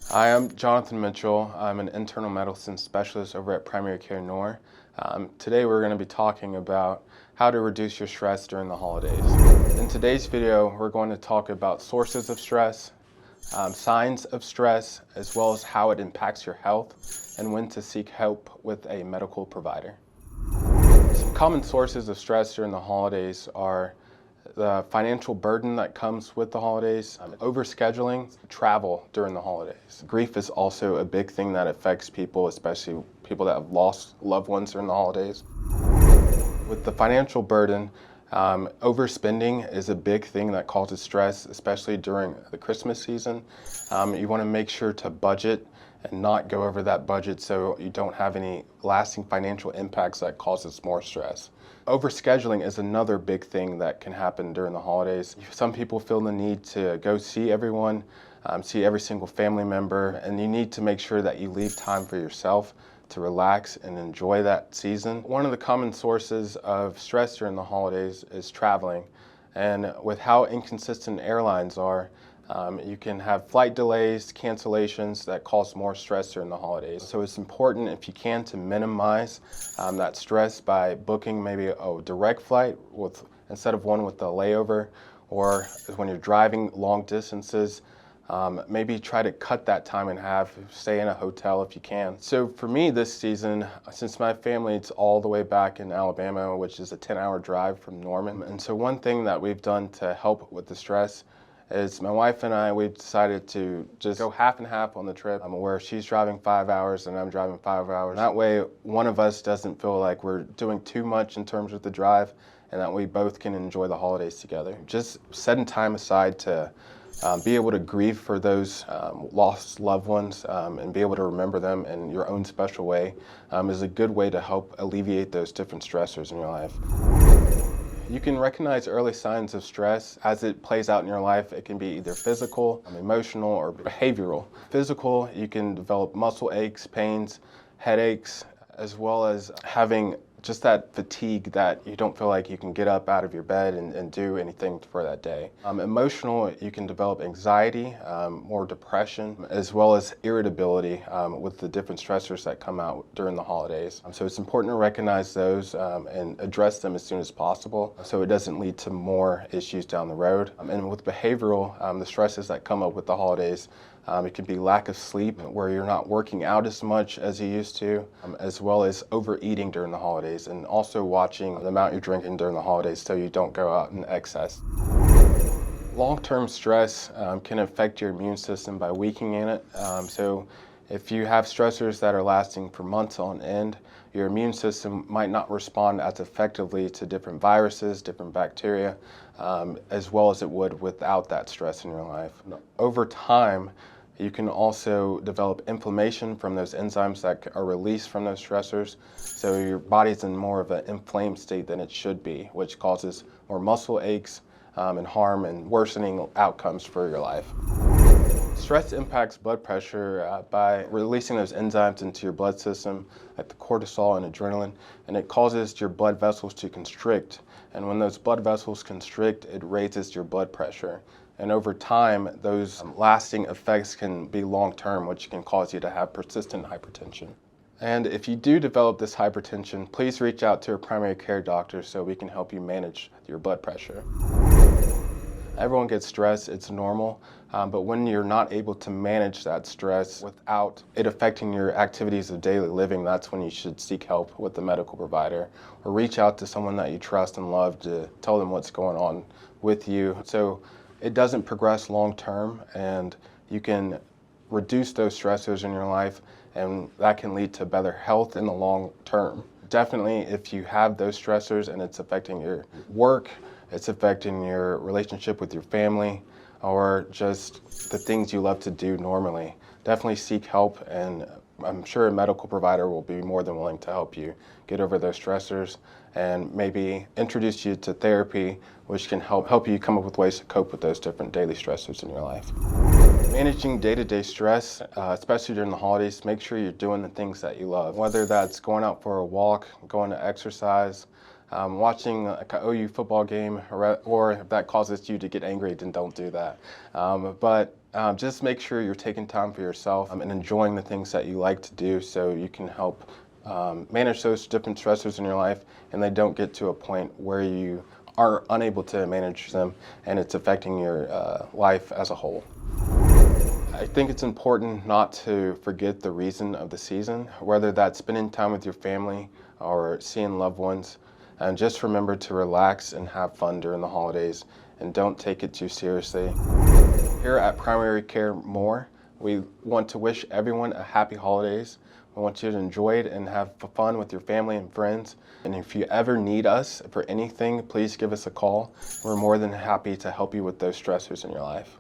Hi, I'm Jonathan Mitchell. I'm an internal medicine specialist over at Primary Care NOR. Today we're going to be talking about how to reduce your stress during the holidays. In today's video, we're going to talk about sources of stress, signs of stress, as well as how it impacts your health and when to seek help with a medical provider. Some common sources of stress during the holidays are the financial burden that comes with the holidays, overscheduling, travel during the holidays. Grief is also a big thing that affects people, especially people that have lost loved ones during the holidays. With the financial burden, overspending is a big thing that causes stress, especially during the Christmas season. You want to make sure to budget and not go over that budget so you don't have any lasting financial impacts that causes more stress. Overscheduling is another big thing that can happen during the holidays. Some people feel the need to go see everyone, see every single family member, and you need to make sure that you leave time for yourself to relax and enjoy that season. One of the common sources of stress during the holidays is traveling. And with how inconsistent airlines are, you can have flight delays, cancellations that cause more stress during the holidays. So it's important, if you can, to minimize that stress by booking maybe a direct flight instead of one with a layover, or when you're driving long distances, maybe try to cut that time in half, stay in a hotel if you can. So for me this season, since my family is all the way back in Alabama, which is a 10-hour drive from Norman, and so one thing that we've done to help with the stress is my wife and I, we've decided to just go half and half on the trip, where she's driving 5 hours and I'm driving 5 hours. That way, one of us doesn't feel like we're doing too much in terms of the drive, and that we both can enjoy the holidays together. Just setting time aside to be able to grieve for those lost loved ones and be able to remember them in your own special way is a good way to help alleviate those different stressors in your life. You can recognize early signs of stress as it plays out in your life. It can be either physical, emotional, or behavioral. Physical, you can develop muscle aches, pains, headaches, as well as having just that fatigue that you don't feel like you can get up out of your bed and do anything for that day. Emotional, you can develop anxiety, more depression, as well as irritability with the different stressors that come out during the holidays. So it's important to recognize those and address them as soon as possible so it doesn't lead to more issues down the road. And with behavioral, the stresses that come up with the holidays, it can be lack of sleep, where you're not working out as much as you used to, as well as overeating during the holidays, and also watching the amount you're drinking during the holidays so you don't go out in excess. Long-term stress can affect your immune system by weakening it. So if you have stressors that are lasting for months on end, your immune system might not respond as effectively to different viruses, different bacteria, as well as it would without that stress in your life. Over time, you can also develop inflammation from those enzymes that are released from those stressors. So your body's in more of an inflamed state than it should be, which causes more muscle aches and harm and worsening outcomes for your life. Stress impacts blood pressure by releasing those enzymes into your blood system, like the cortisol and adrenaline, and it causes your blood vessels to constrict. And when those blood vessels constrict, it raises your blood pressure. And over time, those lasting effects can be long-term, which can cause you to have persistent hypertension. And if you do develop this hypertension, please reach out to a primary care doctor so we can help you manage your blood pressure. Everyone gets stressed, it's normal, but when you're not able to manage that stress without it affecting your activities of daily living, that's when you should seek help with the medical provider, or reach out to someone that you trust and love to tell them what's going on with you, so it doesn't progress long term, and you can reduce those stressors in your life, and that can lead to better health in the long term. Definitely, if you have those stressors and it's affecting your work, it's affecting your relationship with your family, or just the things you love to do normally, definitely seek help, and I'm sure a medical provider will be more than willing to help you get over those stressors and maybe introduce you to therapy, which can help you come up with ways to cope with those different daily stressors in your life. Managing day-to-day stress, especially during the holidays, make sure you're doing the things that you love, whether that's going out for a walk, going to exercise, watching an OU football game, or if that causes you to get angry, then don't do that. But Just make sure you're taking time for yourself and enjoying the things that you like to do so you can help manage those different stressors in your life and they don't get to a point where you are unable to manage them and it's affecting your life as a whole. I think it's important not to forget the reason of the season, whether that's spending time with your family or seeing loved ones. And just remember to relax and have fun during the holidays and don't take it too seriously. Here at Primary Care More, we want to wish everyone a happy holidays. We want you to enjoy it and have fun with your family and friends. And if you ever need us for anything, please give us a call. We're more than happy to help you with those stressors in your life.